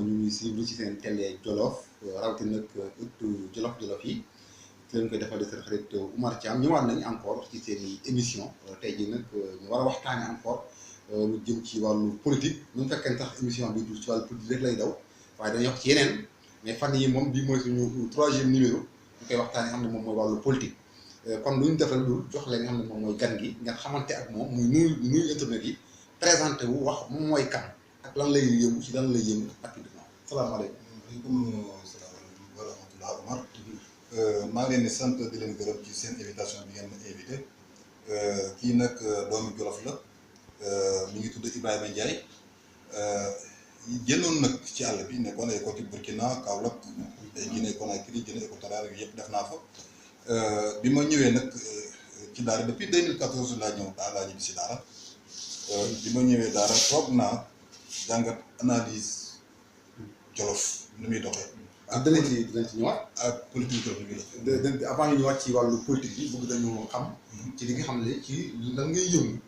ñu ngi suivre ci seen télé Jolof rawatina nag ëttu Jolof yi ki leen koy defal seen xarit Oumar Thiam ñëwaat nañ encore ci seen i émission tey jii nag ñu war a waxtaanee encore lu jëm ci wàllu politique ñu fekkee sax émission bi du ci wàllu politique rek lay daw waaye dañuy wax ci yeneen mais fan yi moom bii mooy suñu 3e numéro ñu koy waxtaanee xam ne moom mooy wàllu politique kon lu ñu defal lu jox leen nga xam ne moom mooy gan gi ngeen xamante ak moom muy nuyu internet yi présenté wu wax moom mooy kan ak lan lay yëngu ci lan lay yëngu activement salaamaaleykum. waaleykum salaam wa rahmatulah Omar. maa ngi leen di sant di leen gërëm ci seen invitation bi ngeen ma invité kii nag doomu Jolof la mi ngi tudd Ibrahima Ndiaye génnoon nag ci àll bi nekkoon ay côté Burkina Kaolack ay Guinée Conakry Guinée équatoriale yëpp def naa fa bi ma ñëwee nag ci daara depuis 2014 laa ñëw laa ñibbi si daara bi ma ñëwee daara toog naa jàngat analyse Jolof nu muy doxee. ak dinañ ci ñëwaat. ak politique bi avant ñu ñëwaat ci wàllu politique bi bëgg dañu xam. ci li nga xam ne ci lan ngay yëngu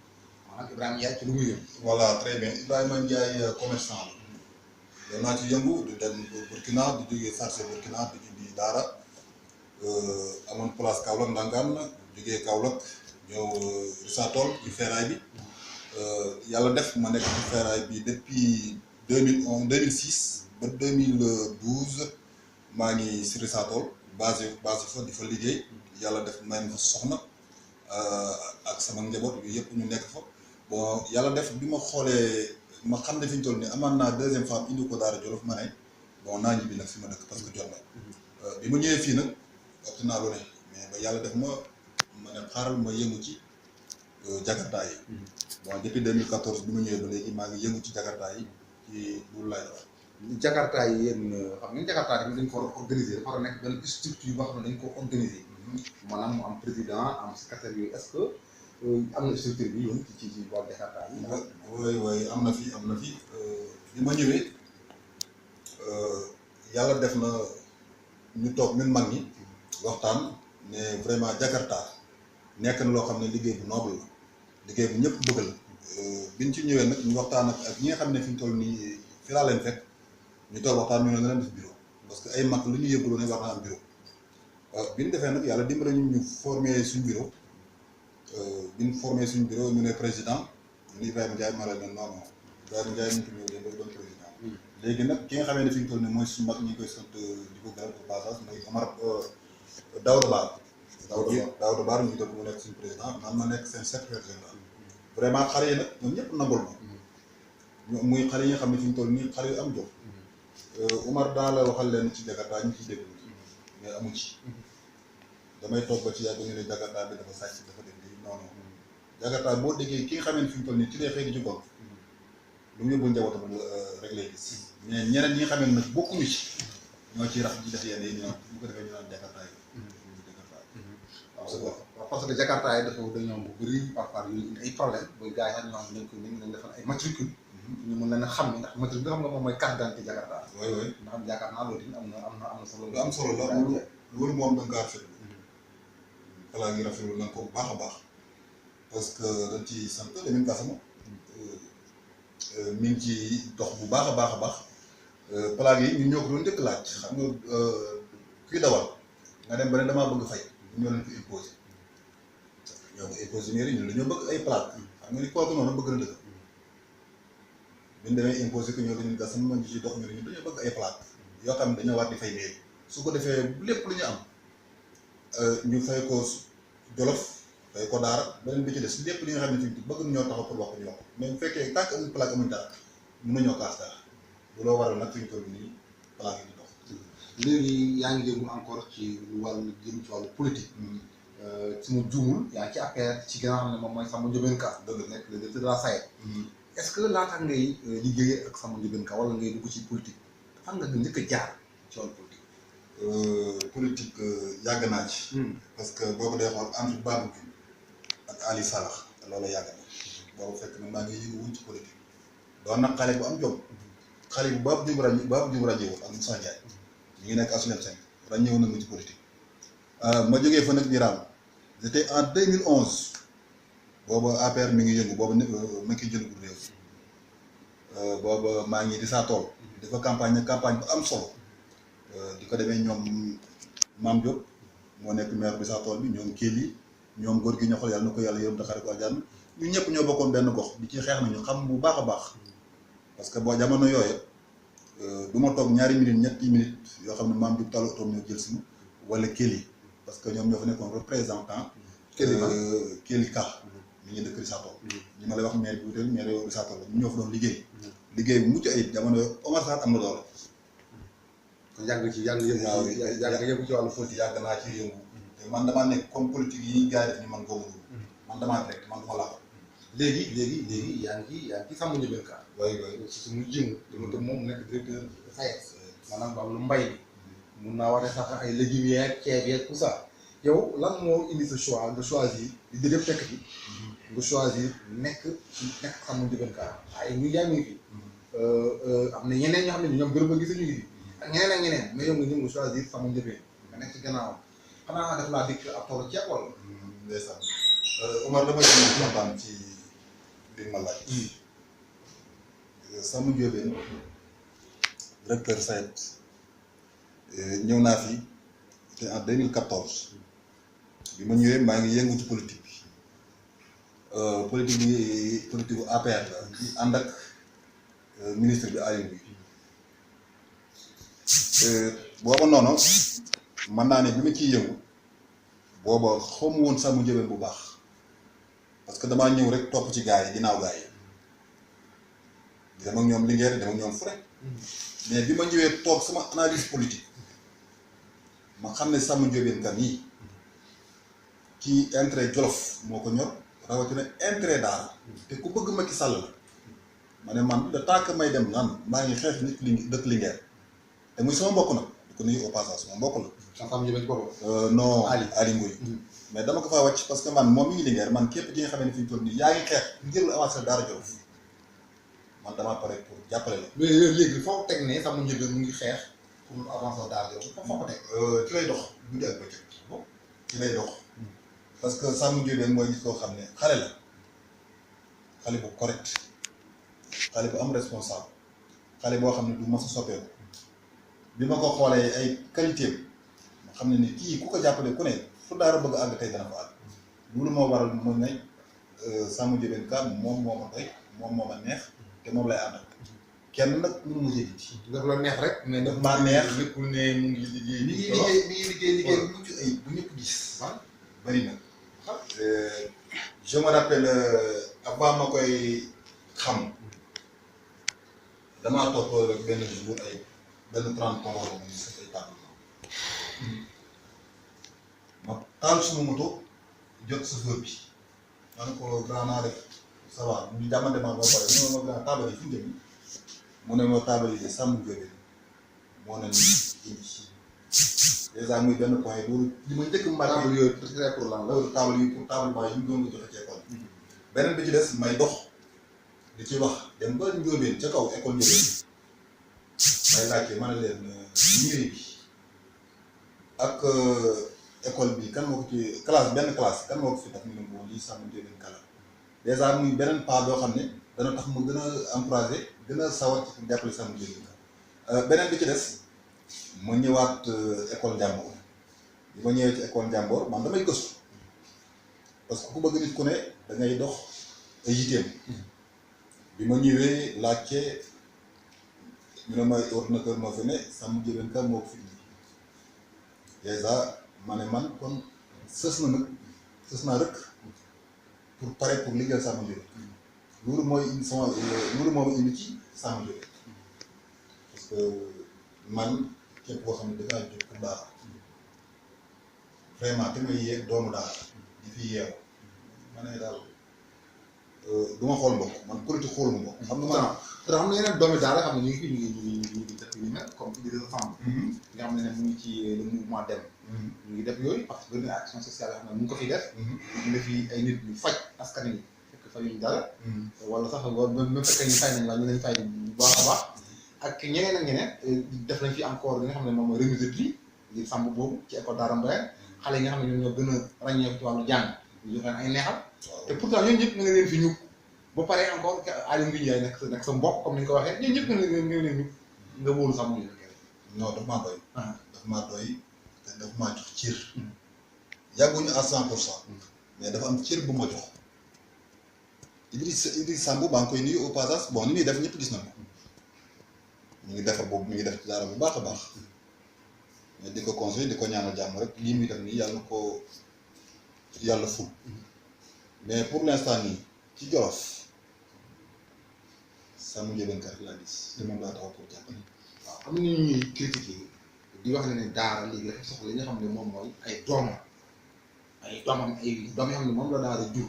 maanaam Ibrahima Ndiaye ci lu muy yëngu. voilà très bien Ibrahima Ndiaye commerçant la. doon naa ci yëngu di dem Burkina di jógee Sarcé Burkina di indi daara amoon place Kaolack Ndangaan jógee Kaolack ñëw Risatol ci ferraille bi yàlla def ma nekk ci ferraille bi depuis 2006 ba 2012. maa ngi si Risatol basé fa di fa liggéey yàlla def may ma fa soxna ak sama njaboot yu yëpp ñu nekk fa bon yàlla def bi ma xoolee ma xam ne fi ñu toll nii amaan naa 2e femme indi ko Daara Jolof ma ne bon naa ñibbi nag fi ma dëkk parce que jot na bi ma ñëwee fii nag opté naa lu ne mais ba yàlla def ma ne xaaral ma yëngu ci jakarta yi bon depuis 2014 bi ma ñëwee ba léegi maa ngi yëngu ci jakarta yi ci loolu laay def. Jakarta yi yéen xam ngeen Jakarta tamit dañ ko war a organiser dafa war a nekk benn structure boo xam ne dañ ko organiser maanaam mu am président am secrétaire yooyu est-ce que am na structure bi yéen ci wàllu Jakarta yi. oui am na fi bi ma ñëwee yàlla def na ñu toog ñun mag ñi waxtaan ne vraiment Jakarta nekk na loo xam ne liggéey bu noble la liggéey bu ñëpp bëgg la biñ ci ñëwee nag ñu waxtaan ak ñi nga xam ne fi ñu toll nii fi laa leen fekk. ñu toog waxtaan ñu ne nga leen def bureau parce que ay mag lu ñu yëngu ne war naa am bureau bi ñu defee nag yàlla dimbale ñu formé suñ bureau bi ñu formé suñ bureau ñu ne président ñu ne Ibrahima Ndiaye ma la ne non Ibrahima Ndiaye ñu ko ñëw de doon président léegi nag ki nga xamee ne fi ñu toll nii mooy suñu mag ñi koy sant di ko gërëm au passage mooy Omar Daouda Baar ñu def mu nekk suñu président man ma nekk seen secrétaire général vraiment xale yi nag ñoom ñëpp nangul ma muy xale yi nga xam ne fi ñu toll nii xale yu am jox Umar daa la waxal leen ci Jakarta ñu ciy déglu mais amu ci damay toog ba ci yàgg ñu ne Jakarta bi dafa sàcc dafa def lii non Jakarta boo déggee ki nga xam ne fi mu toll nii ci lay xëy ci gox lu mu yóbbul njabootam rek lay gis mais ñeneen ñi nga xam ne nag bokkuñu ci ñoo ciy rax ci def yenn yi ñu bu ko defee ñu naan Jakarta yi. waaw parce que Jakarta yi dafa dañoo am bu bëri parfois yu ay problème ba gars yi xam ñoo xam dañ defal ay matricule ñu mën leen a xam ne ndax matricule bi nga xam nga moom mooy carte d'identité Jakarta. oui ndax yaakaar naa loolu tamit am na solo. lu am solo la loolu moom da nga kaa rafetlu. xalaat ngi rafetlu na ko bu baax a baax parce que dañ ci sant Lamine Gassama mi ngi ci dox bu baax a baax plaque yi ñun ñoo ko doon njëkk laaj xam nga kuy dawal nga dem ba ne damaa bëgg fay ñoo leen ko imposé ñoo ko imposé mairie ñun dañoo bëgg ay plaque xam nga ni kooku noonu bëgg na dëkk bi ñu demee imposé que ñoo dañu gas sama ñu ci dox ñu ne dañoo bëgg ay plaque yoo xam ne dañoo war di fay mairie su ko defee lépp lu ñu am ñu fay ko Jolof fay ko Daara beneen bi ci des lépp li nga xam ne fi bëgg ñoo taxaw pour wax ko ñu wax mais bu fekkee tant que amul plaque amuñ dara mën nañoo kaas dara bu loo waral nag fi ñu toll nii plaque yi di dox. léegi yaa ngi yëngu encore ci wàllu jëm ci wàllu politique. su ma juumul yaa ngi ci APR ci gën a xam ne moom mooy Samba Ndiobène Ka. dëgg nekk le directeur de la SAED. est-ce que laata ngay liggéeyee ak Samba Ndiobène Ka wala ngay dugg ci politique fan nga njëkk a jaar ci wàllu politique. politique yàgg naa ci. parce que boo ko dee xool entre Babou Diouf ak Ali Salax loolu yàgg na boobu fekk na maa ngi yëngu wuñ ci politique. doon nag xale bu am jom xale bu Babou Diouf rajo ak Moussa Ndiaye ñu ngi nekk Asulem 5 ràññeewu na mu ci politique. ma jógee fa nag di raam c'était en 2011 booba APR mi ngi yëngu booba ma ngi koy jël réew booba maa ngi di saa tool dafa campagne bu am solo di ko demee ñoom Mame Diop moo nekk maire bi sa tool bi ñoom Kéli ñoom góor gi ñu xool yàlla na ko yàlla yërëm taxare ko àjjana ñun ñëpp ñoo bokkoon benn gox di ci xeex nañu xam bu baax a baax parce que boo jamono yooyu du ma toog ñaari minutes ñetti minutes yoo xam ne Mame Diop talu otoom ñoo jël si wala Kéli parce que ñoom ñoo fa nekkoon représentant Kéli Ka mi ngi dëkk Rissato ñi ma lay wax maire bi wutal maire yow Rissato la ñu ñoo fa doon liggéey bu mucc ayib jamono yooyu Omar Sarr am na doole kon yàgg ci yëngu ci wàllu politique yàgg naa ci yëngu te man damaa nekk comme politique yi gars yi def ni man góobu man damaa direct man duma laax léegi yaa ngi Sàmm Ndiobène Ka way ci suñu jëngu dama te moom nekk directeur SAES maanaam wàllu mbay bi mun naa wax ne sax ay légumes yeeg ceeb yeeg tout ça yow lan moo indi sa choix nga choisir di def fekk fi nga choisir nekk Sàmm Ndiobène Ka ay ñu yaa ngi fi am na ñeneen ñoo xam ne ñoom gërëm a gis ñu ngi fi ak ñeneen mais yow nga ñëw nga choisir Sàmm Ndiobène nga nekk ci gannaawam xanaa def laa dikk ab toolu ceeb wala. ndeysaan Omar dama ci kontaan ci li ma laaj. Sàmm Ndiobène directeur SAES ñëw naa fi te en 2014 bi ma ñëwee maa ngi yëngu ci politique bi politique bu APR la ci ànd ak ministre bi Aliou Ngouille booba noonu mën naa ne bi ma ciy yëngu booba xamu woon Sàmm Ndiobène bu baax parce que damaa ñëw rek topp ci gars yi ginnaaw gars yi dem ak ñoom Linguère dem ak ñoom Fure mais bi ma ñëwee toog sama analyse politique ma xam ne Sàmm Ndiobène Ka nii kii intérêt Jolof moo ko ñor rawatina intérêt Daara te ku bëgg Macky Sall la ma ne man le temps que may dem nan maa ngi xeex nit dëkk Linguère te muy sama mbokk nag di ko nuyu au passage sama mbokk la. Sàmm Ndiobène boobu. non Ali Ngouille mais dama ko faa wàcc parce que man moom mi ngi Linguère man képp ki nga xam ne fi ñu toll nii yaa ngi xeex ngir lu avancé Daara Jolof man damaa pare pour jàppale la. mais léegi foo teg ne Sàmm Ndiobène mu ngi xeex pour lu avancé Daara Jolof foo ko teg. ci lay dox guddi ak bëccëg ci lay dox parce que Sàmm Ndiobène mooy gis koo xam ne xale la xale bu correct xale bu am responsable xale boo xam ne du mos a soppeeku bi ma ko xoolee ay qualité ma xam ne ni kii ku ko jàppale ku ne fu Daara bëgg a àgg tey dana fa àgg loolu moo waral mu ne Sàmm Ndiobène Ka moom moo ma doy moom moo ma neex te moom lay àndal kenn nag mënu ma jëli ci. daf la neex rek. mais daf maa neex nekkul ne mu ngi liggéey. mi ngi liggéey bu mucc ayib bu ñëpp gis. bari na. je me rappelle avant ma koy xam damaa toog rek benn jour ay benn 30 tonnes wala muy sa ay tànn ma taal suma moto jot chauffeur bi ma ne ko grand naa def ça va ñu jàmmante ma ba pare mu ne ma grand taabal yi fu mu jëm mu ne ma taabal yi de Sàmm Ndiobène moo ne nii indi dèjà muy benn point loolu li ma njëkk marqué taabal yooyu pour lan la. loolu taabal yi pour taabal baa yi ñu doon ko joxe ci école beneen bi ci des may dox di ci wax dem ba Ndiobène ca kaw école Ndiobène may laajte ma ne leen mairie bi ak école bi kan moo ko ci classe benn classe kan moo ko fi tax ñu ne ko lii Sàmm Ndiobène Ka la dèjà muy beneen pas boo xam ne dana tax mu gën a encouragé gën a sawar ci pour jàppale Sàmm Ndiobène Ka beneen bi ci des ma ñëwaat école Njàmbur bi ma ñëwee ci école Njàmbur man damay gëstu parce que ku bëgg nit ku ne da ngay dox ay yiteem bi ma ñëwee laajte ñu ne may ordinateur moo fi ne Sàmm Ndiobène Ka moo ko fi indi dèjà ma ne man kon sës naa rek pour pare pour liggéeyal Sàmm Ndiobène loolu mooy indi sama loolu moo ma indi ci Sàmm Ndiobène parce que man képp koo xam ne dangaa jóg pour Daara vraiment te may yeeg doomu Daara di fi yeew ma ne daal du ma xool mbokk man politique xooluma mbokk. xam nga man te xam nga yeneen doomi Daara xam ne ñu ngi fi ñu ngi def yu mel comme Idrissa Samb nga xam ne mu ngi ci le mouvement Dem ñu ngi def yooyu parce que bëri na action sociale yoo xam ne mu ngi ko fi def ñu ngi fi ay nit ñu faj askan wi fekk fayuñ dara wala sax même fekkee ñu fay nañ la ñu leen fay bu baax a baax ak ñeneen ak ñeneen def nañ fi encore li nga xam ne moom mooy remise de prix ngir Samb boobu ci école Daara Mbayeen xale yi nga xam ne ñoom ñoo gën a ràññeeku ci wàllu jàng ñu jox leen ay neexal te pourtant ñooñu ñëpp nga leen fi ñu ba pare encore Aliou Ngouille Ndiaye nekk sa mbokk comme ni nga ko waxee ñooñu ñëpp nga leen ñu nga wóolu sax moom la. non daf maa doy. ah daf maa doy te daf maa jox cër. yàgguñu à 100%. mais dafa am cër bu ma jox. Idriss Samb baa ngi koy nuyu au passage bon ni muy def ñëpp gis na ko. ñu ngi defar boobu mi ngi def dara bu baax a baax. mais di ko conseil di ko ñaanal jàmm rek lii muy def nii yàlla na ko yàlla ful. mais pour l'instant nii ci Jolof Samba Ndiobène Ka laa gis te moom laa taxaw pour jàppale. waaw am na ñuy critiquer di wax ne daara léegi dafa soxla li nga xam ne moom mooy ay doomam yoo xam ne moom la daara jur.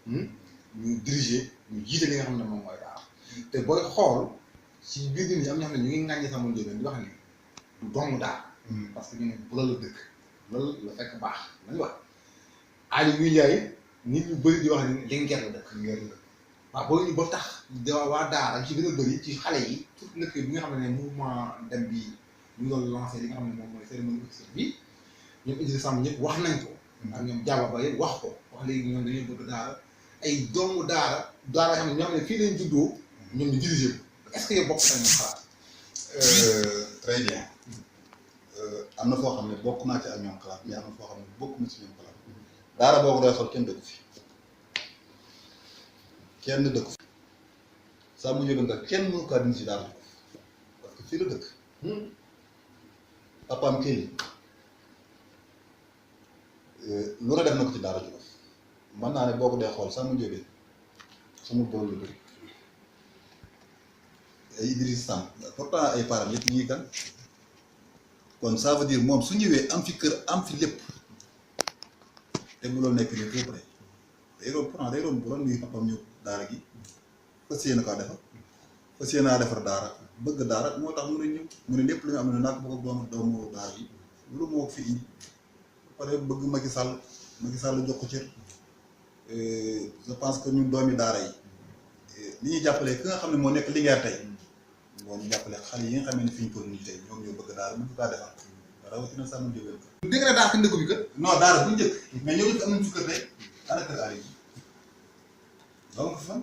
ñu diriger ñu jiite li nga xam ne moom mooy daara te booy xool si biir nit ñi am ñoo xam ne ñu ngi ŋàññi Samba Ndiobène di wax ne du doomu daara. parce que ñu ne bu la dëkk loolu la fekk baax lañu wax Aliou Ndiaye nit ñu bëri di wax ne Linguère la dëkk. waaw boo ñu ba tax waa daara ci gën a bëri ci xale yi surtout nag bi nga xam ne mouvement dem bi ñu doon lancé li nga xam ne moom mooy cérémonie officielle bi ñoom Idrissa Samb ñëpp wax nañ ko. ak ñoom Diaba Ba yëpp wax ko wax léegi ñoom dañuy bëgg daara ay doomu daara yoo xam ne ñoo xam ne fii lañ juddoo ñoom ñu dirigé ko est-ce que yow bokk nañ xalaat. très bien. am na foo xam ne bokk naa ci ak ñoom xalaat mais am na foo xam ne bokk na ci ñoom xalaat daara boo ko doy xool kenn dëkku fi kenn dëkku fi Samba Ndiobène Ka kenn mënu kaa dindi ci daara parce que fii la dëkk papaam kii lu ne def na ko ci daara Jolof mën naa ne boo ko dee xool Samba Ndiobène xamul borom lu bëri ay Idriss Samb pourtant ay parents yëpp ñuy kan kon ça veut dire moom su ñëwee am fi kër am fi lépp te bu loolu nekk nii tout près day doon pourtant day doon bu doon nuyu papam ñëw daara gi fas yéene kaa defar fas yéene naa defar daara bëgg daara moo tax mu ne ñëw mu ne lépp lu ñu am ne naa ko bëgg a doomu daara yi loolu moo ko fi indi pare bëgg Macky Sall jox ko cër je pense que ñun doomi daara yi li ñuy jàppale ki nga xam ne moo nekk Linguère tey moo ñu jàppale xale yi nga xam ne fi ñu toll nii tey ñoom ñoo bëgg daara mën kaa defar rawatina Samba Ndiobène Ka. dégg nga daara fi ndëkk bi kat. non daara bu njëkk mais ñoo ñu am nañu fi kër tey ana kër Aliou donc fan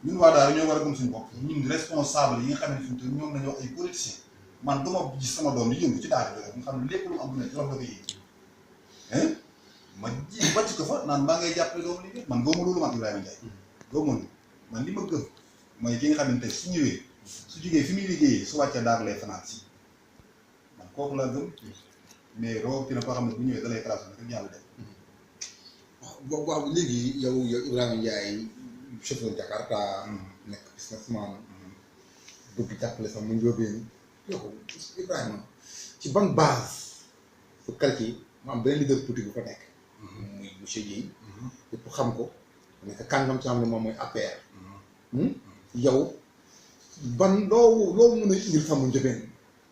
ñun waa daara ñoo war a gëm suñu bopp ñun responsable yi nga xam ne fi mu toll ñoom nañu wax ay politiciens man dama gis sama doom di yëngu ci daara bi nga xam ne lépp lu am lu ne jox la ko yéeg ma ji wàcc ko fa naan maa ngay jàppale doomu liggéey man góob ma loolu man Ibrahima Ndiaye góob ma man li ma gëm mooy ki nga xam ne tey su ñëwee su jógee fi muy liggéeyee su wàccee daara lay fanaan si man kooku laa gëm mais rawatina koo xam ne bu ñëwee da lay classé rek yàlla def. waaw waaw léegi yow Ibrahima Ndiaye chauffeur Jakarta. nekk businessman. bëgg jàppale Samba Ndiobène yow Ibrahima ci ban base su quartier mu am benn leader politique bu fa nekk. muy monsieur Dieye. yëpp xam ko nekk kàngam ci xam ne moom mooy APR. yow ban loo mën a indil Samba Ndiobène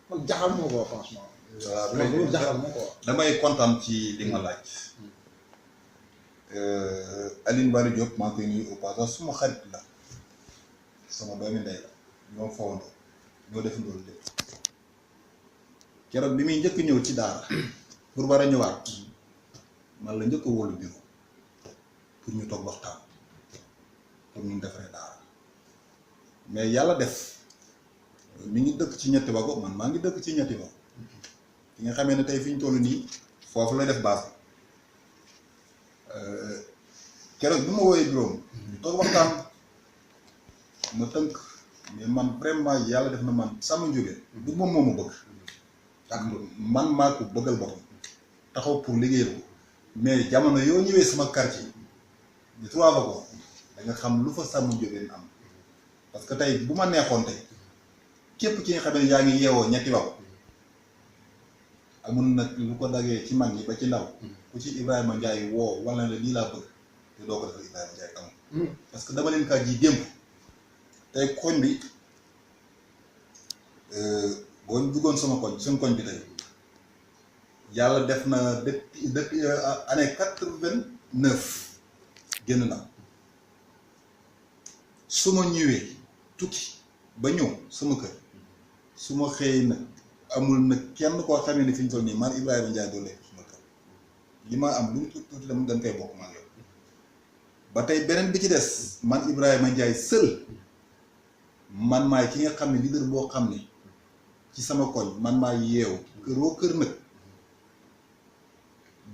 man jaxal moo ko franchement. waaw loolu jaxal moo ko damay kontaan ci li nga laaj. Aline Bari Diop maa ngi koy nuyu au passage suma xarit la sama doomi ndey la ñoo fawandoo ñoo def loolu lépp keroog bi muy njëkk ñëw ci daara pour war a ñëwaat man la njëkk a wóolu bureau pour ñu toog waxtaan pour ñu defaree daara mais yàlla def mi ngi dëkk ci ñetti wago man maa ngi dëkk ci ñetti wago fi nga xamee ne tey fi ñu toll nii foofu lay def base keroog bi ma wooyee bureau ñu toog waxtaan ma tënk mais man vraiment yàlla def na man Samba Ndiobène du moom moo ma bëgg ak man maa ko bëggal boppam taxaw pour liggéeyal ko mais jamono yoo ñëwee sama quartier di trois wago da nga xam lu fa Samba Ndiobène am parce que tey bu ma neexoon tey képp ki nga xam ne yaa ngi yeewoo ñetti wago amul nag lu ko dagee ci mag ñi ba ci ndaw ku ci Ibrahima Ndiaye woo wala ne lii laa bëgg te doo ko defal Ibrahima Ndiaye amul parce que dama leen kaa ji démb tey koñ bi boo duggoon sama koñ suñu koñ bi tey yàlla def na depuis année 89 génn na su ma ñëwee tukki ba ñëw sama kër su ma xëy nag amul nag kenn koo xamee ne fi ñu toll nii man Ibrahima Ndiaye doo lekk suma kër li ma am lu mu tuuti dama dañ koy bokk man yow ba tey beneen bi ci des man Ibrahima Ndiaye seul man maay ki nga xam ne leader boo xam ne ci sama koñ man maa yeewu këroo kër nag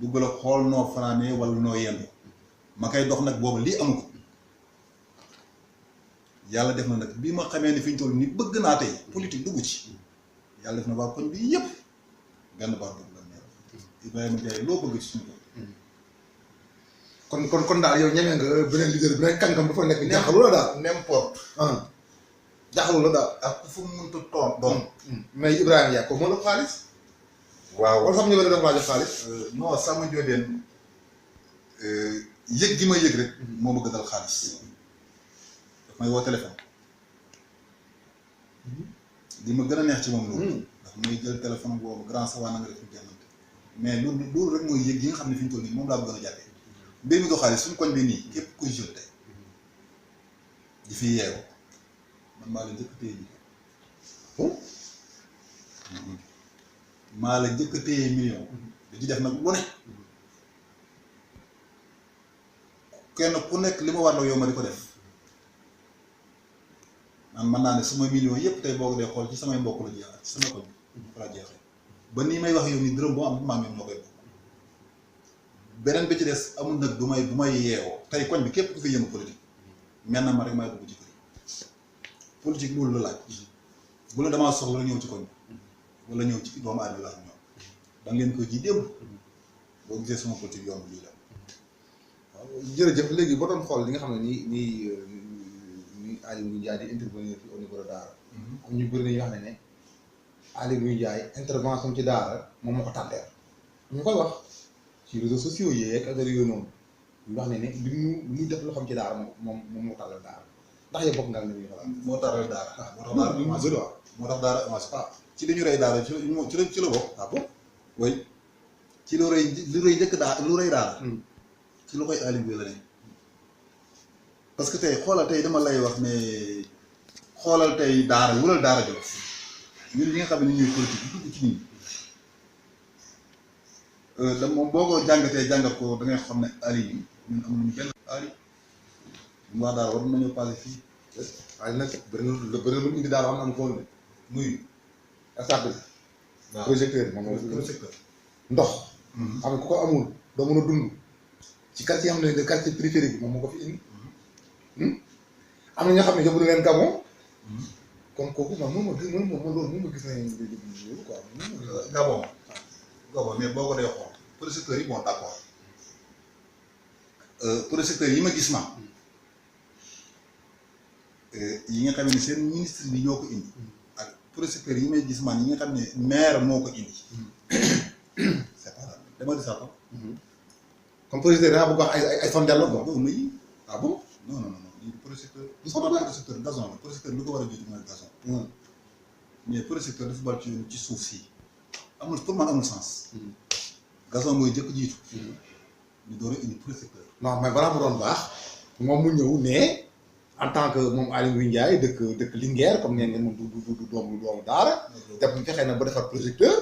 dugg la xool noo fanaanee wala noo yendu ma koy dox nag boobu lii amu ko yàlla def na nag bii ma xamee ne fi ñu toll nii bëgg naa tey politique dugg ci yàlla def na waa koñ bi yëpp benn baat dugg la neex Ibrahima Ndiaye loo bëgg ci suñu kon daal yow ñeme nga beneen leader beneen kàngam dafa nekk jaaxalu la daal n'importe jaaxalu la daal ak fu mu mënta toog doon mais Ibrahima Ndiaye ko moo la xaalis waaw wala sax ñu bëri dafa laaj xaalis non sama njóobeen yëg gi ma yëg rek moo ma gënal xaalis daf may woo téléphone li ma gën a neex ci moom loolu ndax muy jël téléphone boobu grand sawa na nga def ñu jànnante mais loolu rek mooy yëg gi nga xam ne fi ñu toll nii moom laa bëgg a jàppee mbir mi du xaalis suñu koñ bi nii képp kuy jël tey di fi yeewu man maa la njëkk a téye ji maa la njëkk a téye million da ci def nag lu ne kenn ku nekk li ma war la yow ma di ko def man mën naa ne suma million yëpp tey boo ko dee xool ci samay mbokk la jeex ak ci sama koñ fa la jeexee ba nii may wax yow ni dërëm boo am maa ngi ñoo koy bokk beneen bi ci des amul nag bu may yeewoo tey koñ bi képp ku fi yëngu politique mel na ma rek may dugg ci kër politique loolu la laaj bu la damaa soxla ñëw ci koñ wala ñëw ci doomu aadama la ak ñoom da ngeen ko ji démb boo gisee sama politique yomb lii la. waaw jërëjëf léegi boo doon xool li nga xam ne nii Aly Ngouille Ndiaye di intervenir fi au niveau de Daara. am ñu bëri nañu wax ne Aly Ngouille Ndiaye intervention ci Daara moom moo ko tànteer ñu koy wax ci réseaux sociaux yeeg ak affaire yooyu noonu ñu wax ne li muy def loo xam ci Daara moom moo tàllal Daara ndax yow bokk nga li muy xalaat. moo taral Daara. moo tax Daara avancé ci li ñu rey Daara ci la bokk. ah bon oui ci lu rëy njëkk Daara lu rëy Daara. ci lu koy Aly Ngouille la ne parce que tey xoolal tey dama lay wax ne xoolal tey Daara wulal Daara Jolof ñun li nga xam ne ñuy politique bi dugg ci nit ñi da moom boo ko jàngatee jàngat ko da ngay xam ne Aly yi ñun amuñu benn Aly ñun waa Daara war nañoo passé fii Aly nag bëri na lu indi Daara am na am ko woon muy stade bi projecteur moom projecteur ndox xam ne ku ko amul doo mën a dund ci quartier xam ne de quartier périphérique bi moom moo ko fi indi am na ñoo xam ne yóbbu na leen Gabon kon kooku man moom ma gis nañ quoi Gabon mais boo ko dee xool projecteurs yi bon d'accord projecteurs yi ma gis ma yi nga xam ne seen ministre bi ñoo ko indi ak projecteurs yi may gis man yi nga xam ne maire moo ko indi c'est pas dama di sax comme projecteur da nga bëgg wax ay sondeel la quoi. boobu ma yi ah bon non lii projecteur du sondeel projecteur gazon la projecteur lu ko war a jiitu mooy gazon mais projecteur dafa bal ci suuf si amul pour man amul sens gazon mooy jëkk jiitu ñu door a indi projecteur non mais balaa mu doon baax moom mu ñëw ne en tant que moom Aly Ngouille Ndiaye dëkk Linguère comme neen ngeen moom du doomu Daara te bu fexee na ba defar projecteur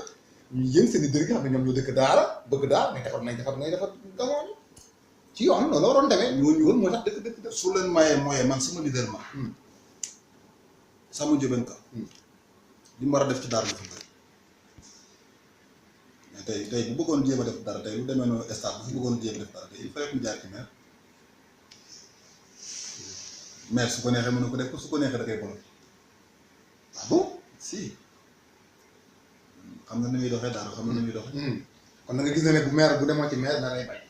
ñu yéen seen i dër gi xam ne ñoom ñoo dëkk Daara bëgg Daara mais defar gazon ci yoon loolu la waroon demee ñooñu woon moo tax dëkk su leen mayee mooyee man sama leader ma sama Ndiobène Ka li mu war a def ci Daara dafa bëri mais tey bu bëggoon jéem a def dara tey lu demee noonu stade bu fi bëggoon jéem a def dara tey il faut que ñu jaar ci maire su ko neexee mën na ko def ko su ko neexee da koy bloqué ah bon si xam nga ni muy doxee Daara xam nga ni muy doxee. kon da nga gis ne bu maire bu demoon ci maire da lay bay.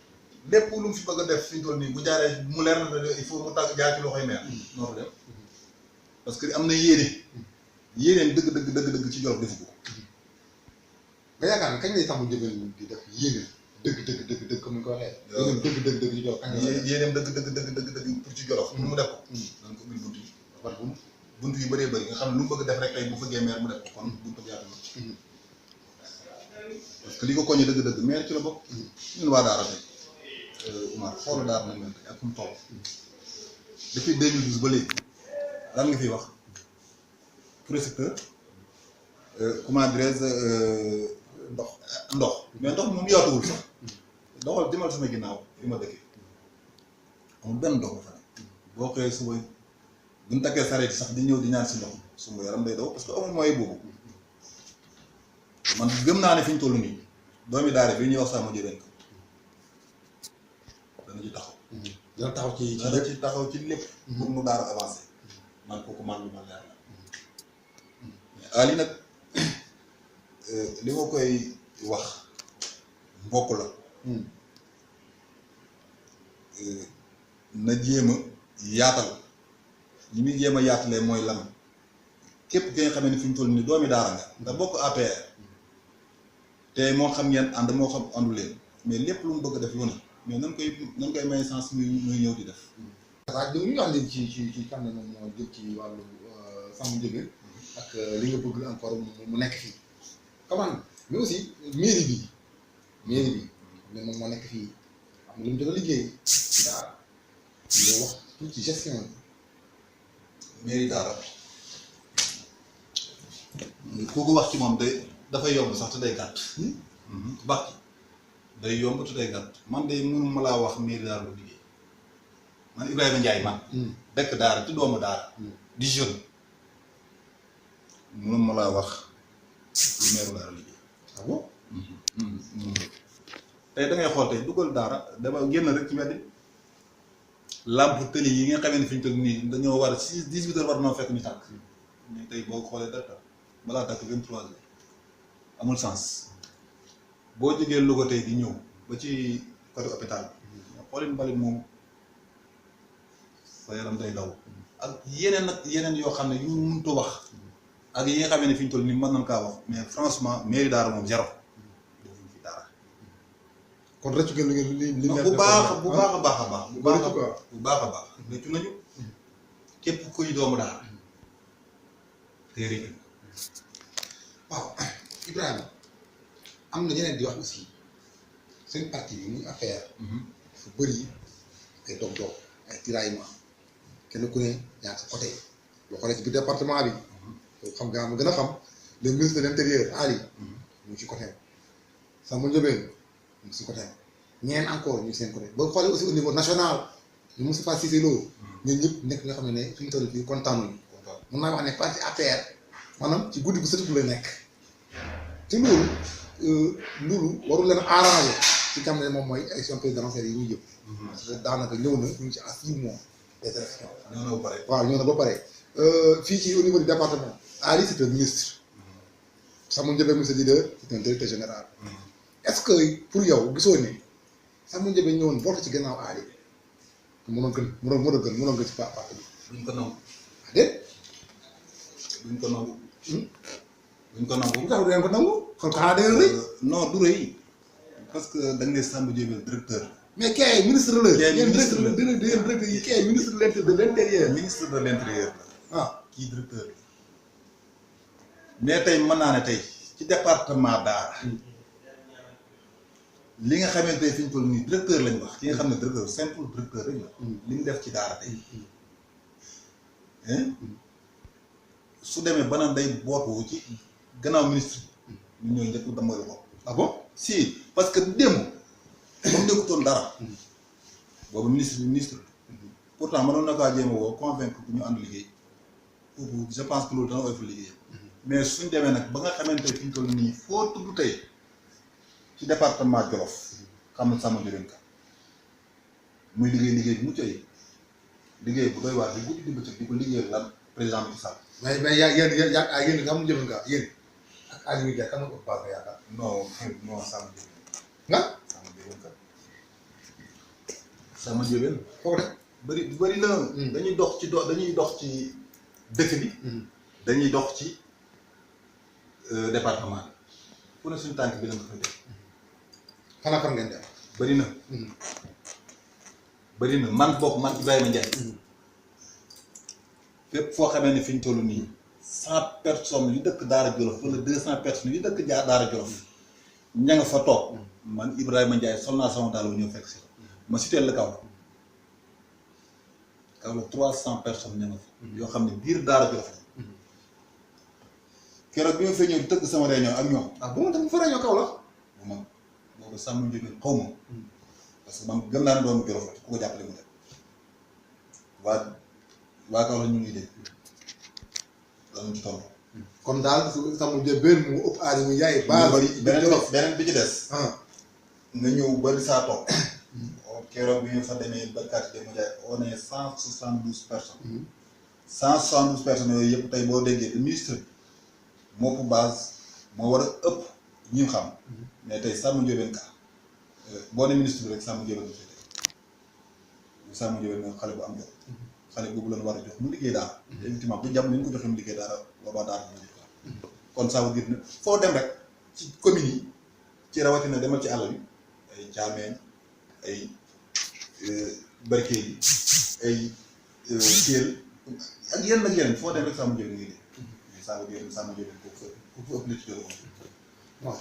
lépp lu mu fi bëgg a def fi ñu toll nii bu jaaree mu leer na il faut mu tàgg jaar ci loxoy maire. noo ko def parce que am na yéeneen dëgg ci Jolof defu ko. nga yaakaar ne kañ lay sàmm Ndiobène di def yéeneen dëgg comme ni ko waxee. yéeneen dëgg ci Jolof kañ la yéeneen dëgg pour ci Jolof. pour mu def ko. dañ ko ubbil bunt yi. par bunt yu bëree bëri nga xam ne lu mu bëgg def rek tey bu fëggee maire mu def ko kon bunt bi yaatu na. parce que li ko koññee dëgg maire ci la bokk. ñun waa Daara tey. Oumar xoolal Daara nañ leen ak fu mu toll depuis 2012 ba léegi lan nga fiy wax projecteur comment dirais-je ndox mais ndox moom yaatuwul sax doxal demal sama ginnaaw fi ma dëkkee amul benn ndox ba fa nekk boo xëyee suba buñ takkee sareet sax di ñëw di ñaan si ndox suma yaram day daw parce que amul moyen boobu man gëm naa ne fi ñu toll nii doomi daara bi ñuy wax Samba Ndiobène dana ci taxaw. dana taxaw ci dana ci taxaw ci lépp. pour mu daara avancé man kooku man lu ma leer la mais Ali nag li ma koy wax mbokk la. na jéem a yaatal li muy jéem a yaatalee mooy lan képp ki nga xam ne fi ñu toll nii doomi daara nga bokk APR te moo xam ngeen ànd moo xam àndu leen mais lépp lu mu bëgg a def lu ne mais nan koy may sens muy ñëw di def. waaw ñu wax leen ci xam ne moom moo jëm ci wàllu Samba Ndiobène ak li nga bëgg encore mu nekk fii comment mais aussi mairie bi mais moom moo nekk fii am na lu mu jot a liggéey daara nga wax tout ci gestion bi. mairie daara kooku wax ci moom de dafay yomb sax te day gàtt. wax ci day yomb te day gàtt man de mënuma laa wax mairie daara lu liggéey man Ibrahima Ndiaye man. dëkk daara ci doomu daara. di jeune mënuma laa wax lu mairie daara liggéey. ah bon. tey da ngay xool tey dugal daara dama génn rek ci mbedd lampe tëli yi nga xamee ne fi ñu toll nii dañoo war 18 heures war na fekk ñu tàkk mais tey boo xoolee dara balaa tàkk 23 heures amul sens boo jógee Louga tey di ñëw ba ci côté hôpital bi xoolin mbalit moom sa yaram day daw ak yeneen yoo xam ne yu mënut a wax ak yi nga xamee ne fi ñu toll nii mën nañ kaa wax mais franchement mairie daara moom zéro. kon rëccu ngeen li bu baax a baax a baax bu baax a baax rëccu nañu képp kuy doomu daara tey rëccu. waaw Ibrahima am na ñeneen di wax aussi seen parti bi muy affaire fu bëri ay dog-dog ay tiraillement kenn ku ne yaa ngi sa côté boo xoolee ci biir département bi xam nga ma gën a xam le ministre de l'intérieur Ali mu ngi ci côté Samba Ndiobène mu ngi si côté ñeneen encore ñu ngi seen côté boo xoolee aussi au niveau national ñu Moustapha Cissé Lo ñun ñëpp nekk nga xam ne fi ñu toll fii kontaanuñu mun naa wax ne parti APR maanaam ci guddi gu sëtu la nekk te loolu warul leen arrangé ci xam ne moom mooy élection présidentielle yi ñuy jëm parce que daanaka ñëw na ñu ngi ci à 6 mois des élections waaw ñëw na ba pare fii ci au niveau du département Ali c'est un ministre Samba Ndiobène monsieur leader c'est un directeur général est-ce que pour yow gisoo ne Samba Ndiobène ñëwoon vote ci gannaaw Ali mënoon gën ci parti bi. duñ ko nangu. déet. duñ ko nangu. duñ ko nangu. lu tax du ngeen ko nangu. kon xanaa da ngeen rëy. non du rëy parce que dañ ne Samba Ndiobène directeur. mais kii ay ministre la. kii ministre la directeur yi kii ay ministre de l'intérieur. ministre de l'intérieur la. ah kii directeur la. mais tey mën naa ne tey ci département Daara. li nga xamante fi ñu toll nii directeur lañ wax ki nga xam ne directeur simple directeur rek la. li mu def ci Daara tey. su demee ba naan day bootu ci gannaaw ministre bi ñu ñëw njëkk damay ko. ah bon si parce que démb ba mu nekkutoon dara. boobu ministre pourtant mënoon na kaa jéem a woo convaincre bu ñu ànd liggéey kooku je pense que loolu dana koy fa liggéey mais suñ demee nag ba nga xamante fi ñu toll nii foo tudd tey ci département Jolof xam na Samba Ndiobène Ka muy liggéey bu mucc ayib liggéey bu doy waar di guddi di bëccëg di ko liggéeyal lan président Macky Sall. mais yéen Samba Ndiobène Ka yéen ak Aliou Dia kan nga ko baax nga yaakaar. non Samba Ndiobène. nga Samba Ndiobène Ka Samba Ndiobène. foofu de. bëri na. dañuy dox ci dëkk bi. dañuy dox ci département bi. fu ne suñu tànk bi lañ ko fa def. fan ngeen def. bëri na. bëri na man Ibrahima Ndiaye. fépp foo xamee ne fi ñu toll nii 100 personnes yu dëkk Daara Jolof wala 200 personnes yu dëkk Daara Jolof ña nga fa toog man Ibrahima Ndiaye sol naa sama daal bu ñëw fekk si ma citeel la kaw la 300 personnes ña nga fa. yoo xam ne biir Daara Jolof la. keroog bi ma fee ñëw tëgg sama réunion ak ñoom. ah bu ma dem fa réunion kaw la. bu ma boobu Samba Ndiobène xaw ma parce que man gëm naa ne doomu Jolof la ku ko jàppale mu dem waa kaw la ñu ngi dégg. loolu ci toll kon daal Samba Ndiobène mu ëpp Aly Ngouille Ndiaye. beneen bi ci des. nga ñëw bari saa toog. keroog bi ñu fa demee ba quartier mu Ndiaye on est 172 personnes. 172 personnes yooyu yëpp tey boo déggee le ministre moo ëpp base moo war a ëpp ñi xam. mais tey Samba Ndiobène Ka boo ne ministre bi rek Samba Ndiobène bi Samba Ndiobène mooy xale bu am jot. xale boobu la ñu war a jox mu liggéey daara. effectivement bu jàmm ni ñu ko joxee mu liggéey daara boobaa daara mu liggéey. kon ça veut dire ne foo dem rek ci commune yi ci rawatina demal ci àll bi ay Thiamène ay Barkédji ay Thiel ak yeneen foo dem rek Samba Ndiobène ngi dee. mais Samba Ndiobène ku ëpp li ci jóge waaw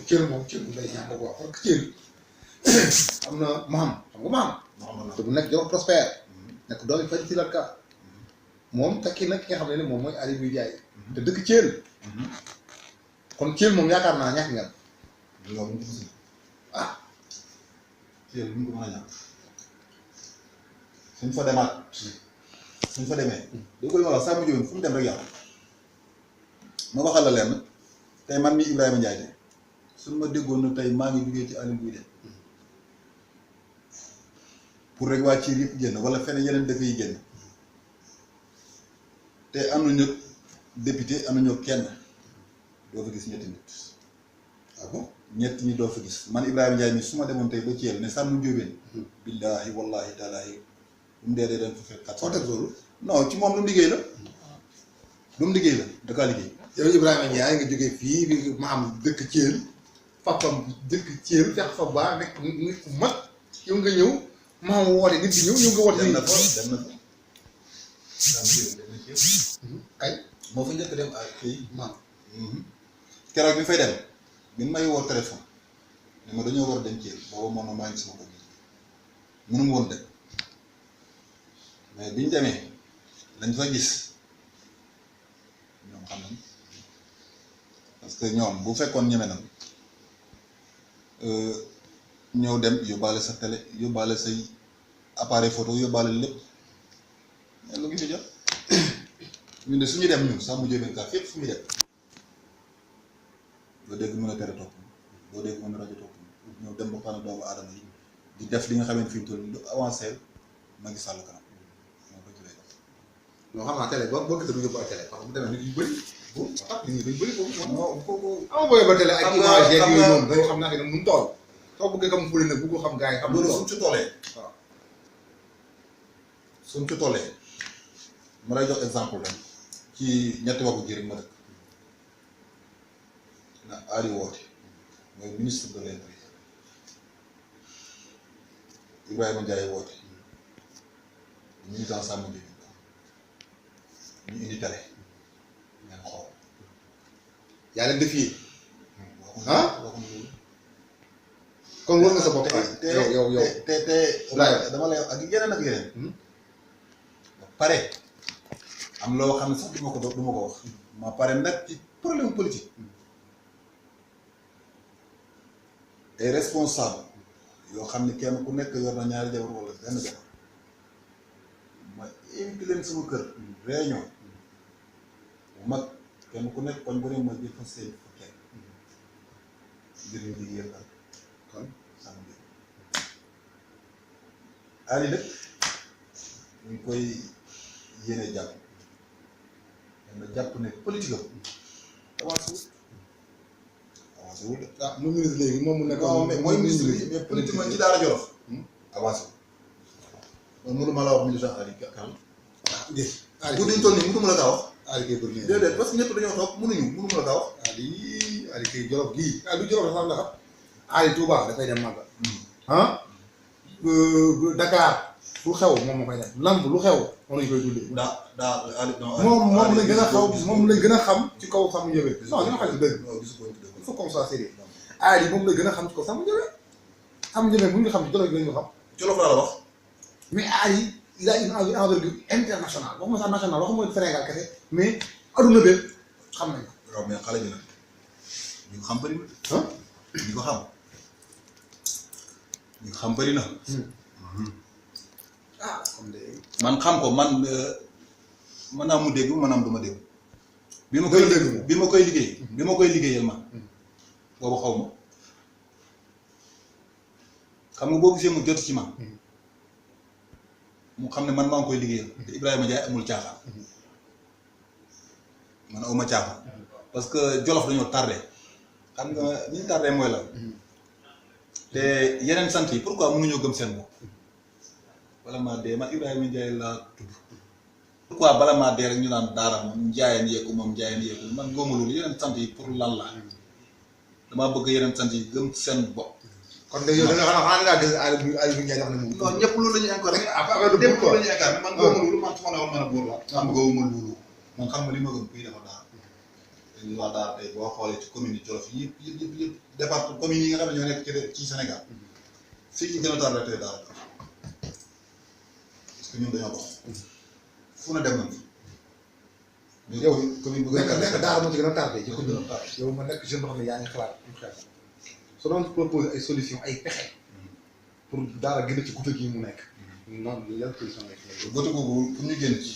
Thiel moom day ñaan ko wax parce que Thiel am na maam xam nga maam. te bu nekk Jolof Prospère. nekk doomi faj ci Ka moom tekki nag ki nga xam ne moom mooy Aly Ngouille Ndiaye. te dëkk Thiel. kon Thiel moom yaakaar naa ñàkk nga. loolu mu ngi ah Thiel lu mu ko mën a ñàkk suñ fa demaat suñ fa demee. doo ko li ma wax Samba Ndiobène fu mu dem rek yàlla ma waxal la leen tey man mii Ibrahima Ndiaye de suñ ma déggoon na tey maa ngi jugee ci Aly Ngouille pour rek waa Thiel yëpp génn wala feneen yeneen dëkk yi génn te am nañu député am nañu kenn doo fa gis ñetti nit. ah bon ñett ñi doo fa gis man Ibrahima Ndiaye mi su ma demoon tey ba Thiel ne Samba Ndiobène. billaahi wallaahi taalaahi bu mu dee dañ fa fekk. foo teg loolu. non ci moom lu mu liggéey la. lu mu liggéey la da kaa liggéey. yow Ibrahima Ndiaye nga jógee fii ma am dëkk Thiel papam dëkk Thiel fekk fa baax nekk nit ku mat yow nga ñëw. maa ngi woote nit ñi ñëw nga woote. dem na fa dem na kay moo fa njëkk dem ak kii maam. keroog bi fay dem bi may woo téléphone ne ma dañoo war a dem Thiel booba moom maa ngi sama ko mënu mu woon dem mais biñ demee lañ fa gis ñoom xam nañ parce que ñoom bu fekkoon ñeme na ñëw dem yóbbaale sa télé yóbbaale say appareil photo yóbbaale lépp mais lu ngi fi jot ñun de suñu dem ñun Samba Ndiobène Ka fépp fu muy dem doo dégg mën a tere topp doo dégg mën a rajo topp ñëw dem waxtaan ak doomu aadama yi di def li nga xamante fi ñu toll lu avancé Macky Sall kanam moom lañ ci lay def. non xam naa télé boo gisee du yóbbu ay télé parce que bu demee nit yu bëri bu tax nit ñi dañ bëri foofu. moo kooku ama booyee ba télé ak image yeeg yooyu noonu dañ xam naa ne nu mu toll. soo bëggee xam fule nag bëgg xam gars yi xam. loolu suñ ci tollee. waaw suñ ci tollee ma lay jox exemple rek ci ñetti waxu jëriñ ma dëkk na Aly woote mooy ministre de l'intérieur Ibrahima Ndiaye woote militant Samba Ndiobène Ka ñu indi télé ngeen xool. yaa leen défier. ah kon war nga sa bopp. yow te dama lay ak yeneen ak yeneen. ba pare am loo xam ne sax du ma ko wax. ma pare nag ci problème politique. ay responsable yoo xam ne kenn ku nekk yor na ñaari jabar wala benn jabar ma invité leen sama kër. réunion bu mag kenn ku nekk koñ bu ne ma jël fa seen kenn ngir ñu liggéeyal ak kon Samba Ndiobène Aly nag ñu ngi koy yéene jàpp dana jàpp ne politique am avancé wul de. ah mu ministre léegi moom mu nekk. non mais mooy ministre bi mais politique man ci Daara Jolof avancé wul man mënuma la wax militant Aly kan. ah dégg nga. bu duñ toll nii mënuma la kaa wax. Aly kay bëri déedéet parce que ñëpp dañoo toog mënuma la kaa wax. Aly kay Jolof gii. ah du Jolof dafa am ndax Aly Touba dafay dem Màggal. ah Dakar lu xew moom moo koy def lamb lu xew moom lañ koy dundee. Aly moom lañ gën a xaw moom lañ gën a xam ci kaw Samba Ndiobène. non li nga xam ne dëgg. il faut qu'on soit sérieux. Aly moom la gën a xam ci kaw Samba Ndiobène. Samba Ndiobène bu ñu xam ci Jolof lañ ko xam. Jolof laa la wax. mais Aly il a une envergure internationale waxuma sax national waxuma Sénégal kese mais adduna bépp xam nañ ko. waaw mais xale bi nag ñu ko xam bëri na. ah ñu ko xam. ñu ko xam bëri na. ah comme de. man xam ko man naa mu dégg maanaam du ma dégg bi ma koy liggéeyal man boobu xaw ma xam nga boo gisee mu jot ci man mu xam ne man maa ngi koy liggéeyal te Ibrahima Ndiaye amul caaxaan man awma caaxaan parce que Jolof dañoo tardé xam nga ni ñu tardé mooy la te yeneen sant yi pourquoi mënuñoo gëm seen bopp bala maa dee man Ibrahima Ndiaye laa tudd pourquoi bala maa dee rek ñu naan daara moom njaayeen yeeku moom njaayeen yeeku man góoma loolu yeneen sant yi pour lan la damaa bëgg yeneen sant yi gëm seen bopp. kon de yow da nga xanaa ngaa gis Aliou Ndiaye wax ne moom. non ñëpp loolu la ñuy encore rek affaire de ñëpp loolu la ñuy yaakaar man góoma loolu man su ma la woon mën a góor la man góoma loolu man xam nga li ma gëm kuy dafa daara dañuy wax daara tey boo xoolee ci commune yi Jolof yëpp département commune yi nga xam ne ñoo nekk ci Sénégal fii ci gën a tardé tey daara parce que ñun dañoo dox fu na dem nañ yow commune bu nekk daara moo ci gën a tardé ci commune yow ma nekk jeune boo xam ne yaa ngi xalaat am xel soo doon proposé ay solution ay pexe pour daara gën a ci guddi gi mu nekk noonu yan solution ngay fi bëtu googu pour ñu génn ci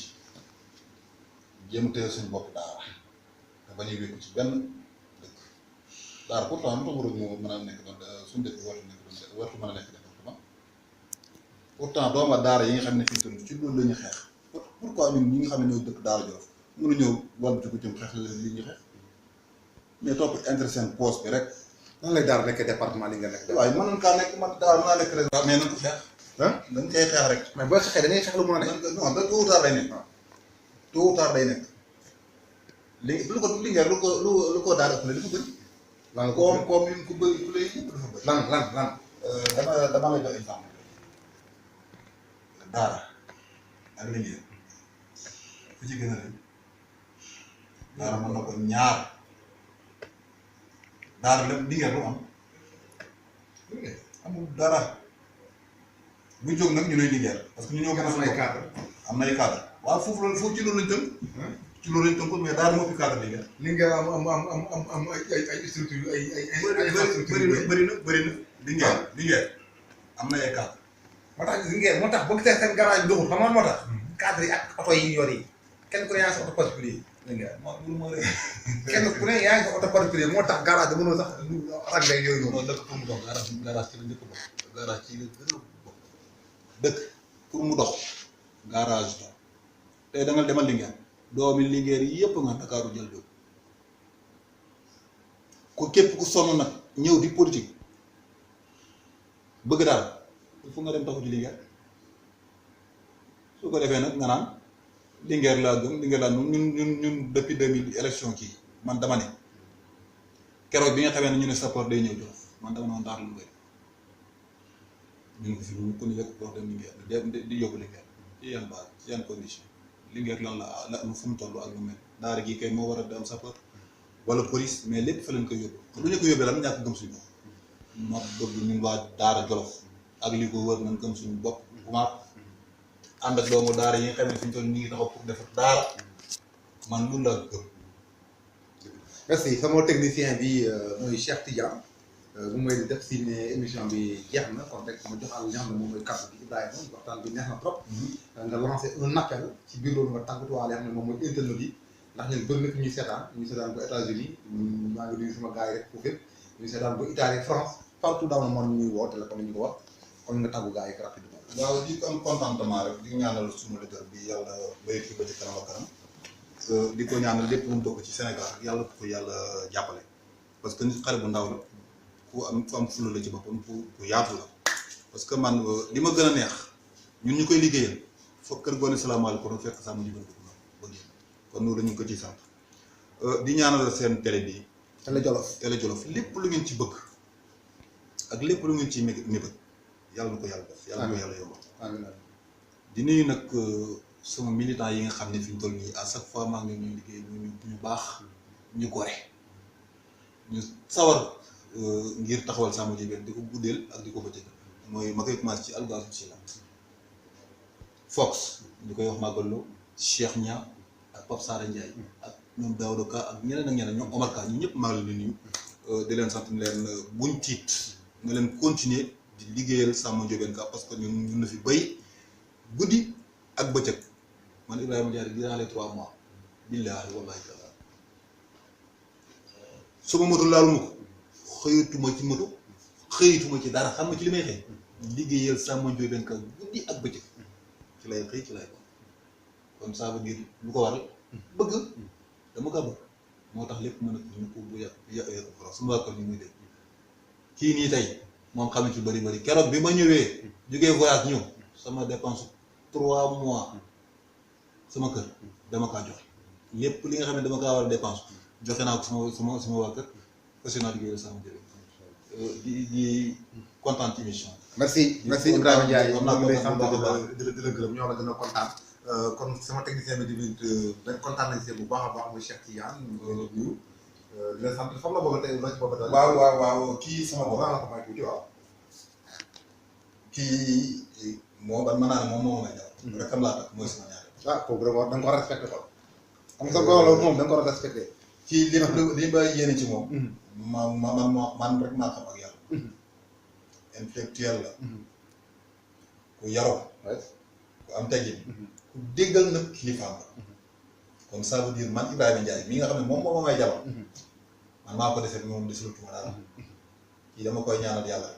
jéem a téye suñu bopp daara te bañ a wékku ci benn dëkk daara pourtant lu tax waroon moo mën a nekk suñu dëkk wartu mën a nekk département pourtant dooma daara yi nga xam ne fii toll ci loolu la ñuy xeex pourquoi ñun ñi nga xam ne ñoo dëkk daara Jolof mënu ñëw walbati ko jëm xeex la li ñu xeex mais topp intérêt seen poste bi rek nan lay daara nekkee département li nga nekk waaye mën nañ kaa nekk man daara mën naa nekk rek mais nañ ko xeex dañ koy xeex rek mais boo xeexee da ngay xeex lu mën a nekk non da tôt ou tard day nekk tôt ou tard day nekk léegi lu ko Linguère lu ko daara ëpp la dafa bëri lan koom yi ko bëri ku lay yëpp dafa bëri lan dama lay jox exemple daara ak Linguère fu ci gën a rëy daara mën na ko ñaar daara lépp Linguère lu am amul dara bu jóg nag ñu lay Linguère parce que ñu ñoo gën a am ay cadre am na ay cadre waaw foofu ci loolu lañ tënk ci loolu lañ tënk mais daara moo fi cadre Linguère li nga am ay structure bëri na Linguère am na ay cadre moo tax boo gisee seen garage bi doxul xam nga moo tax cadre yi ak oto yi ñu yor yi kenn ku ne yaa ngi sa oto particulier Linguère kenn ku ne yaa ngi sa oto particulier moo tax garage bi mënoo sax ragle yooyu noonu. dëkk pour mu dox garage ci la njëkk bokk garage ci la gën a bokk dëkk pour mu dox garage dox tey da nga demal Linguère doomi Linguère yi yëpp nga Ndakaaru jël jóg ko képp ku sonn nag ñëw di politique bëgg daal il faut nga dem taxu ci Linguère su ko defee nag nga naan Linguère laa gëm Linguère laa ñun depuis 2000 élection kii man dama ne keroog bi nga xamee ne ñu ne support day ñëw Jolof man dama noonu daal lu bëri ñun ko fi ñu ko ni yëpp wax dem Linguère di yóbbu Linguère ci yan base ci yan condition Linguère lan la fu mu toll ak lu mel daara gi kay moo war a am support wala police mais lépp fa leen koy yóbbu lu ñu ko yóbbee lan ñàkk gëm suñu bopp ma bëgg ñun waa daara Jolof ak li ko wër nañ gëm suñu bopp bumaat ànd ak doomu daara yi nga xam ne fi ñu toll ñu ngi taxaw pour defar daara man loolu laa gëm. merci sama technicien bi mooy Cheikh Tidiane bu may def si ne émission bi jeex na kon rek ma joxal li nga xam ne moom mooy kàddu gi Ibrahima waxtaan bi neex na trop. nga lancé un appel ci biir loolu nga tàggatuwaale xam ne moom mooy internet yi ndax ñun bëri na fi ñuy seetaan ba États-Unis maa ngi nuyu sama gars yi rek foofu yëpp ñuy seetaan ba Italie France partout dans le monde ñuy woo téléphone ñu ko wax kon nga tàggu gars yi rapidement. waaw di am contentement rek di ñaanal suñu leader bi yàlla béy fi ba ci kanam ak kanam di ko ñaanal lépp lu mu bokk ci Sénégal yàlla ko yàlla jàppale parce que nit xale bu ndaw la ku am fulla la ci boppam ku yaatu la parce que man li ma gën a neex ñun ñu koy liggéeyal foog kër goone salaamaaleykum fekk sax mu ñu bëgg kon loolu ñu ngi ko ciy sant di ñaanal seen télé bi Télé Jolof lépp lu ngeen ci bëgg ak lépp lu ngeen ci mébét yàlla na ko yàlla def yàlla na ko yàlla yombal di nuyu nag sama militant yi nga xam ne fi ñu toll nii à chaque fois maa ngi ñuy liggéey ñu baax ñu gore ñu sawar ngir taxawal Sàmm Jigéen di ko guddeel ak di ko bëccëg mooy ma koy commencé ci algasum si la Fox ñu koy wax Magallo Cheikh Nia ak Pape Sara Ndiaye ak ñoom Daouda Ka ak ñeneen ak ñeneen ñoom Omar Ka ñu ñëpp maa ngi leen di nuyu di leen sant leen buñ tiit nga leen continuer di liggéeyal Sàmm Jigéen Ka parce que ñun na fi béy guddi ak bëccëg man Ibrahima Diarra dinaa les 3 mois billaahi wallaahi taala su ma moto laalu ma ko xëyatuma ci moto xëyatuma ci dara xam nga ci li may xëy liggéeyal Samba Ndiobène Ka guddi ak bëccëg ci lay xëy ci lay ko kon ça veut dire lu ko waral bëgg dama ko bëgg moo tax lépp mën a ñu ko bu yàq su ma ko ñu muy dégg kii nii tey moom xam ne ci bëri keroog bi ma ñëwee jógee voyage ñëw sama dépense 3 mois sama kër dama kaa joxe lépp li nga xam ne dama kaa war a dépense joxe naa ko sama waa kër fas naa liggéeyal Samba Ndiobène di kontaan ci émission merci Ibrahima Ndiaye am naa ko di la gërëm ñoo la gën a kontaan kon sama technicien bi di dañ kontaan nañ seen bu baax a baax muy Cheikh Tidiane ñu nuyu di la sant fam la bëgg tey loo ci bëgg waaw kii sama bopp la ko may tuuti waaw kii moo ban mën naa ne moom moo may jàpp rek am laa tak mooy sama ñaari kooku da nga ko war a respecté ko xam sa goro moom da nga ko war a respecté kii li ma yéene ci moom man rek maa xam ak yàlla intellectuel la ku yaroo ku am teggin ku déggal nag kilifaam la kon ça veut dire man Ibrahima Ndiaye mi nga xam ne moom moo may jàppal man maa ko defee moom desalutuma dara kii dama koy ñaanal yàlla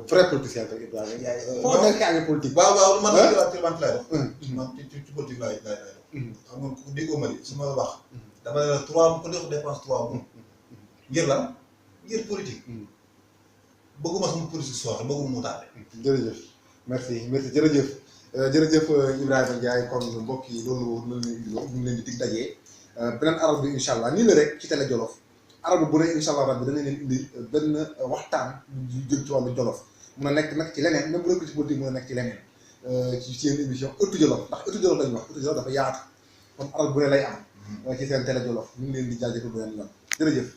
vrai politicien rek Ibrahima Ndiaye foo nekk yaa ngi politique waaw man lay dox man ci politique laay dox xam nga ku déggoo ma di su ma wax dama ne la 3 ku def dépense 3 mois ngir lan ngir politique bëgguma sama politique sooxe bëgguma mu taale jërëjëf merci jërëjëf Ibrahima Ndiaye kon mbokk yi loolu la ñuy indiloo ñu ngi leen di dig dajee beneen arab bi incha allah nii la rek ci Télé Jolof arab bu ne incha allah rabbi danañ leen indi benn waxtaan yu jëm ci wàllu Jolof mun a nekk nag ci leneen même bu nekk ci politique mun a nekk ci leneen ci seen émission ëttu Jolof ndax ëttu Jolof lañu wax ëttu Jolof dafa yaatu kon arab bu ne lay am ci seen Télé Jolof ñu ngi leen di jaajëfal beneen yoon jërëjëf